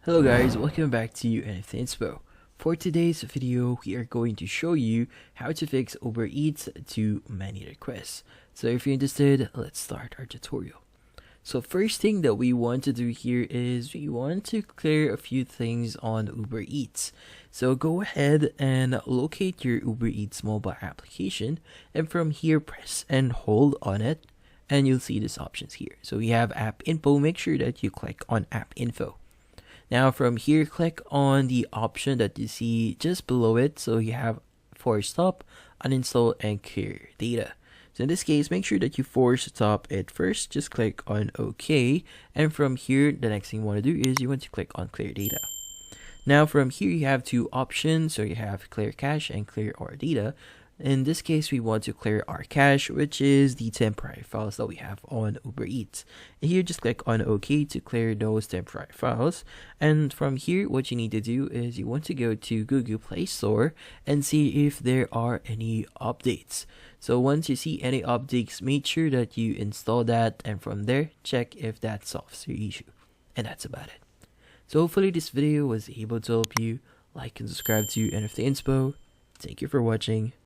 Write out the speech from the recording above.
Hello guys, welcome back to NFT Inspo. For today's video, we are going to show you how to fix Uber Eats to many requests. So if you're interested, let's start our tutorial. So first thing that we want to do here is we want to clear a few things on Uber Eats. So go ahead and locate your Uber Eats mobile application, and from here press and hold on it, and you'll see these options here. So we have app info. Make sure that you click on app info. Now from here, click on the option that you see just below it. So you have force stop, uninstall, and clear data. So in this case, make sure that you force stop it first. Just click on OK. And from here, the next thing you want to do is you want to click on clear data. Now from here, you have two options. So you have clear cache and clear our data. In this case, we want to clear our cache, which is the temporary files that we have on Uber Eats. And here, just click on OK to clear those temporary files. And from here, what you need to do is you want to go to Google Play Store and see if there are any updates. So once you see any updates, make sure that you install that, and from there, check if that solves your issue. And that's about it. So hopefully this video was able to help you. Like and subscribe to NFT Inspo. Thank you for watching.